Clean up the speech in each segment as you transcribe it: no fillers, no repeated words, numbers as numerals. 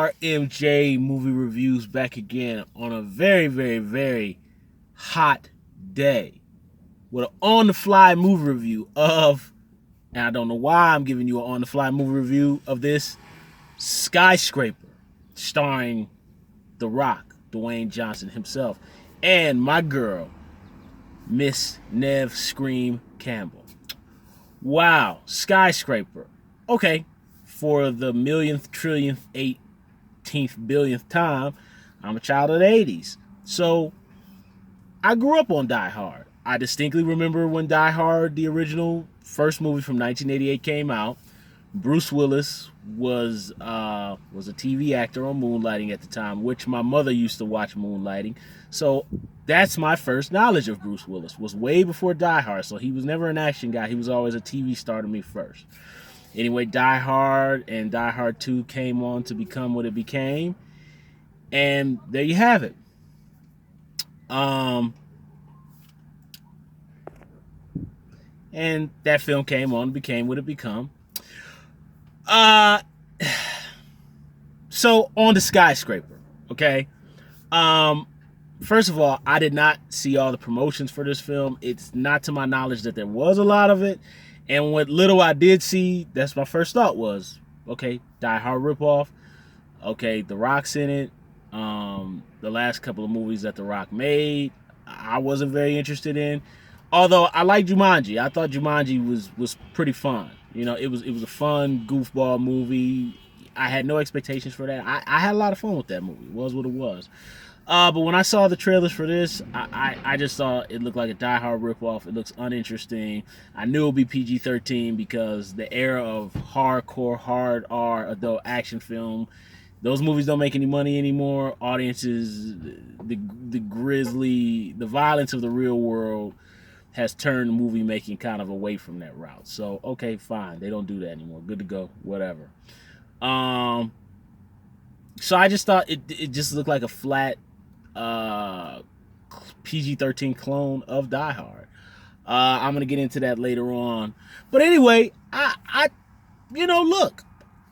RMJ Movie Reviews back again on a very, very, very hot day with an on-the-fly movie review of, and I don't know why I'm giving you an on-the-fly movie review of this, Skyscraper, starring The Rock, Dwayne Johnson himself, and my girl, Miss Neve Campbell. Wow, Skyscraper. Okay, for the millionth, trillionth, 18th, billionth time, I'm a child of the 80s. So I grew up on Die Hard. I distinctly remember when Die Hard, the original first movie from 1988, came out. Bruce Willis was a TV actor on Moonlighting at the time, which my mother used to watch Moonlighting. So that's my first knowledge of Bruce Willis, was way before Die Hard. So he was never an action guy. He was always a TV star to me first. Anyway, Die Hard and Die Hard 2 came on to become what it became. And there you have it. And that film came on and became what it became. So on to Skyscraper, okay? First of all, I did not see all the promotions for this film. It's not to my knowledge that there was a lot of it. And what little I did see, that's my first thought was, okay, Die Hard ripoff. Okay, The Rock's in it. The last couple of movies that The Rock made, I wasn't very interested in. Although I like Jumanji. I thought Jumanji was pretty fun. You know, it was a fun goofball movie. I had no expectations for that. I had a lot of fun with that movie. It was what it was. But when I saw the trailers for this, I just thought it looked like a Die Hard ripoff. It looks uninteresting. I knew it would be PG-13 because the era of hardcore, hard R adult action film, those movies don't make any money anymore. Audiences, the violence of the real world has turned movie making kind of away from that route. So, okay, fine. They don't do that anymore. Good to go. Whatever. So I just thought it just looked like a flat PG-13 clone of Die Hard. I'm going to get into that later on. But anyway, look,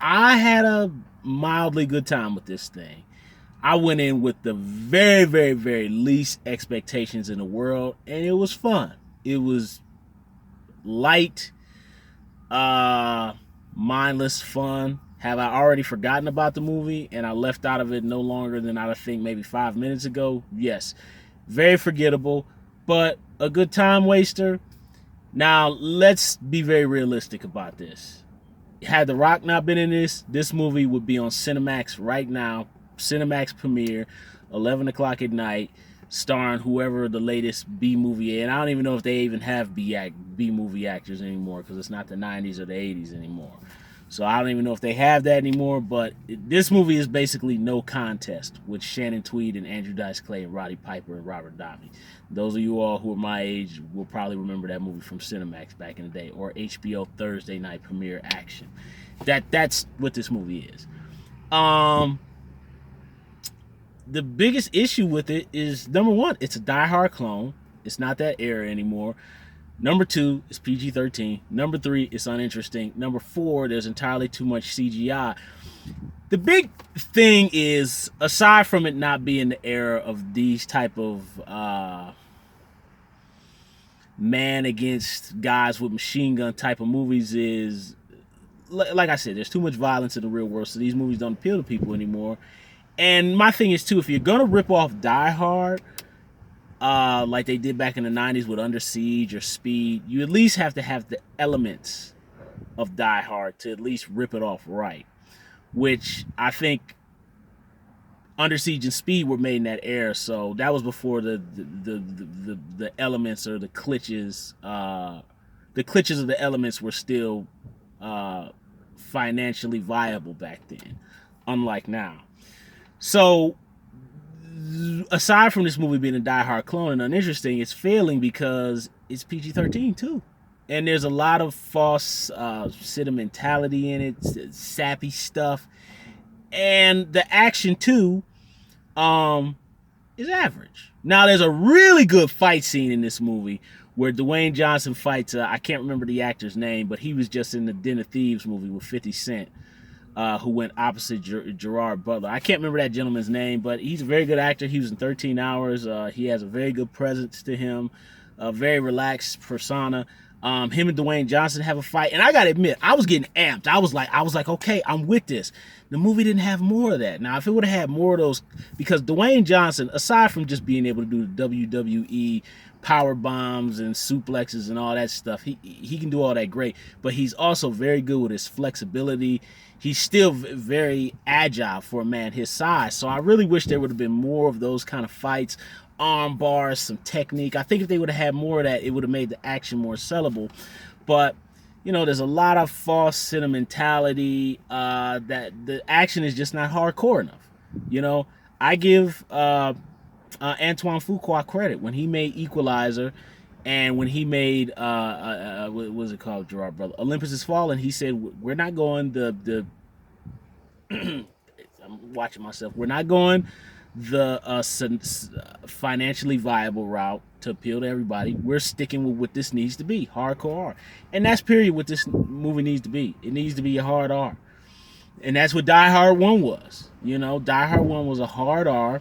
I had a mildly good time with this thing. I went in with the very, very, very least expectations in the world, and it was fun. It was light, mindless fun. Have I already forgotten about the movie and I left out of it no longer than I think maybe 5 minutes ago? Yes. Very forgettable, but a good time waster. Now, let's be very realistic about this. Had The Rock not been in this movie would be on Cinemax right now. Cinemax premiere, 11 o'clock at night, starring whoever the latest B-movie is. And I don't even know if they even have B-movie actors anymore because it's not the 90s or the 80s anymore. So I don't even know if they have that anymore, but this movie is basically No Contest with Shannon Tweed and Andrew Dice Clay and Roddy Piper and Robert Downey. Those of you all who are my age will probably remember that movie from Cinemax back in the day, or HBO Thursday night premiere action. That's what this movie is. The biggest issue with it is, number one, it's a Die Hard clone. It's not that era anymore. Number two, it's PG-13. Number three, it's uninteresting. Number four, there's entirely too much CGI. The big thing is, aside from it not being the era of these type of man against guys with machine gun type of movies, is, like I said, there's too much violence in the real world, so these movies don't appeal to people anymore. And my thing is, too, if you're going to rip off Die Hard, like they did back in the 90s with Under Siege or Speed, you at least have to have the elements of Die Hard to at least rip it off right. Which I think Under Siege and Speed were made in that era, so that was before the elements or the glitches. The glitches of the elements were still financially viable back then, unlike now. So, aside from this movie being a Die Hard clone and uninteresting, it's failing because it's PG-13 too. And there's a lot of false sentimentality in it, sappy stuff. And the action too is average. Now, there's a really good fight scene in this movie where Dwayne Johnson fights, I can't remember the actor's name, but he was just in the Den of Thieves movie with 50 Cent. who went opposite Gerard Butler. I can't remember that gentleman's name, but he's a very good actor. He was in 13 Hours. He has a very good presence to him, a very relaxed persona. Him and Dwayne Johnson have a fight, and I gotta admit, I was getting amped. I was like, okay, I'm with this. The movie didn't have more of that. Now, if it would have had more of those, because Dwayne Johnson, aside from just being able to do the WWE power bombs and suplexes and all that stuff, he can do all that great. But he's also very good with his flexibility. He's still very agile for a man his size. So I really wish there would have been more of those kind of fights. Arm bars, some technique. I think if they would have had more of that, it would have made the action more sellable. But there's a lot of false sentimentality. That the action is just not hardcore enough. I give Antoine Fuqua credit when he made Equalizer, and when he made what was it called, Gerard Brother, Olympus Has Fallen. He said, we're not going the I'm watching myself. We're not going the financially viable route to appeal to everybody. We're sticking with what this needs to be, hardcore R. And that's period what this movie needs to be. It needs to be a hard R. And that's what Die Hard 1 was. Die Hard 1 was a hard R.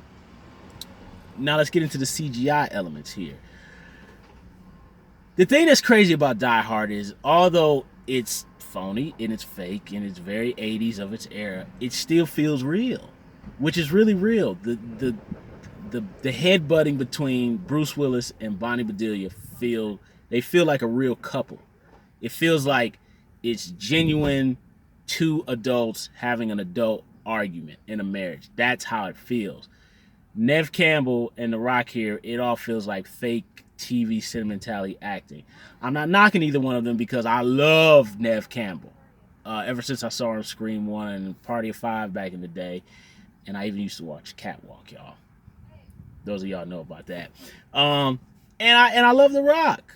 Now let's get into the CGI elements here. The thing that's crazy about Die Hard is, although it's phony and it's fake and it's very 80s of its era, it still feels real, which is really real. The headbutting between Bruce Willis and Bonnie Bedelia feel like a real couple. It feels like it's genuine two adults having an adult argument in a marriage. That's how it feels. Neve Campbell and The Rock here, it all feels like fake TV sentimentality acting. I'm not knocking either one of them because I love Neve Campbell. Ever since I saw her in Scream 1 and Party of Five back in the day. And I even used to watch Catwalk, y'all. Those of y'all know about that. And I love The Rock.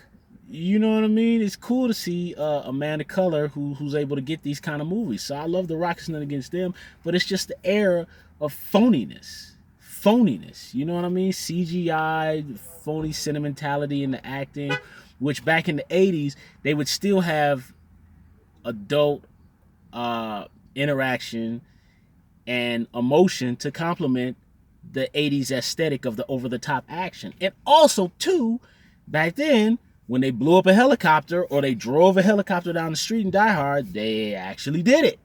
You know what I mean? It's cool to see a man of color who's able to get these kind of movies. So I love The Rock. It's nothing against them, but it's just the era of phoniness. You know what I mean? CGI, phony sentimentality in the acting, which back in the 80s, they would still have adult interaction and emotion to complement the 80s aesthetic of the over-the-top action. And also, too, back then, when they blew up a helicopter or they drove a helicopter down the street in Die Hard, they actually did it.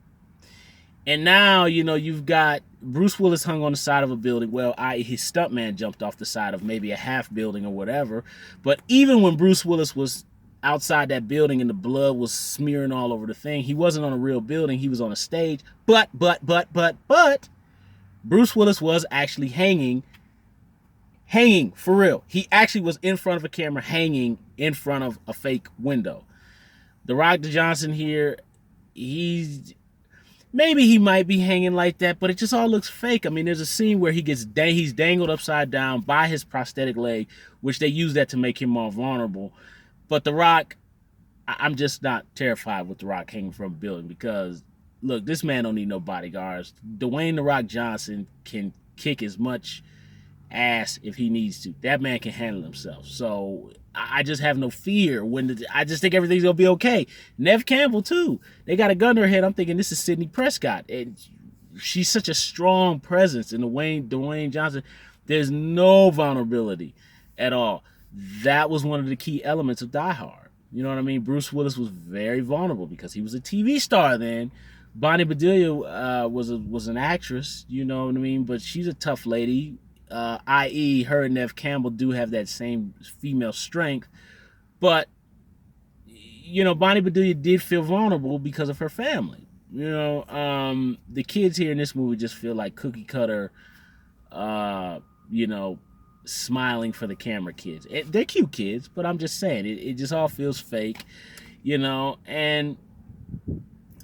And now, you've got Bruce Willis hung on the side of a building. Well, his stuntman jumped off the side of maybe a half building or whatever. But even when Bruce Willis was outside that building and the blood was smearing all over the thing, he wasn't on a real building. He was on a stage. But, Bruce Willis was actually hanging for real. He actually was in front of a camera, hanging in front of a fake window. The Rock Johnson here, maybe he might be hanging like that, but it just all looks fake. I mean, there's a scene where he's dangled upside down by his prosthetic leg, which they use that to make him more vulnerable. But The Rock, I'm just not terrified with The Rock hanging from a building because, look, this man don't need no bodyguards. Dwayne The Rock Johnson can kick as much ass if he needs to. That man can handle himself. So I just have no fear. I just think everything's gonna be okay. Neve Campbell too. They got a gun to her head. I'm thinking this is Sidney Prescott. And she's such a strong presence in Dwayne Johnson. There's no vulnerability at all. That was one of the key elements of Die Hard. You know what I mean? Bruce Willis was very vulnerable because he was a TV star then. Bonnie Bedelia was an actress. You know what I mean? But she's a tough lady. I.e., her and Neve Campbell do have that same female strength, but Bonnie Bedelia did feel vulnerable because of her family. The kids here in this movie just feel like cookie cutter, smiling for the camera kids. They're cute kids, but I'm just saying it just all feels fake, and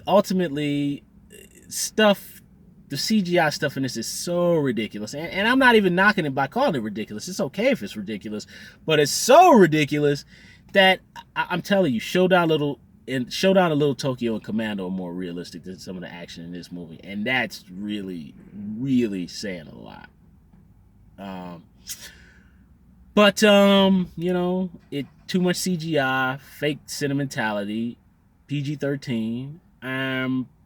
ultimately the CGI stuff in this is so ridiculous. And I'm not even knocking it by calling it ridiculous. It's okay if it's ridiculous. But it's so ridiculous that I'm telling you, Showdown of Little Tokyo and Commando are more realistic than some of the action in this movie. And that's really, really saying a lot. Too much CGI, fake sentimentality, PG-13.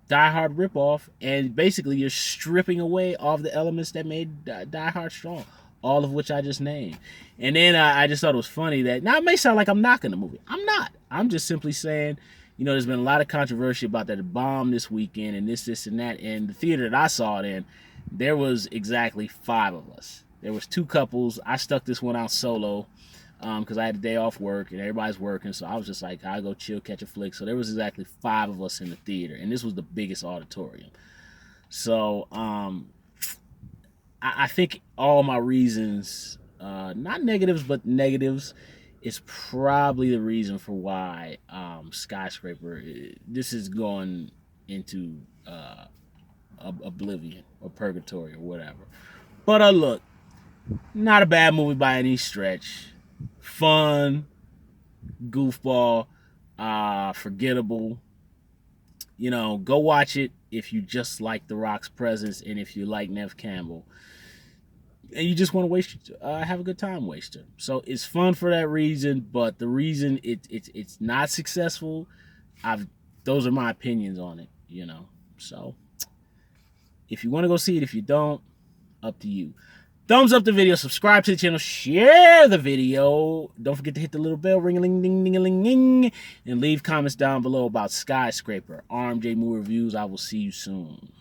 Die Hard ripoff, and basically you're stripping away all of the elements that made Die Hard strong, all of which I just named. And then I just thought it was funny that, now it may sound like I'm knocking the movie. I'm not. I'm just simply saying, there's been a lot of controversy about that it bombed this weekend and this, and that. And the theater that I saw it in, there was exactly 5 of us. There was 2 couples. I stuck this one out solo because I had a day off work and everybody's working, so I was just like, I'll go chill, catch a flick. So there was exactly 5 of us in the theater, and this was the biggest auditorium. So I think all my reasons, not negatives, but negatives, is probably the reason for why Skyscraper, this is going into oblivion or purgatory or whatever. But look, not a bad movie by any stretch. Fun, goofball, forgettable. Go watch it if you just like The Rock's presence and if you like Neve Campbell and you just want to have a good time waster. So it's fun for that reason, but the reason it's not successful, those are my opinions on it. So if you want to go see it, if you don't, up to you. Thumbs up the video, subscribe to the channel, share the video. Don't forget to hit the little bell, ring-a-ling-ding-ding-a-ling-ding, and leave comments down below about Skyscraper. RMJ Movie Reviews. I will see you soon.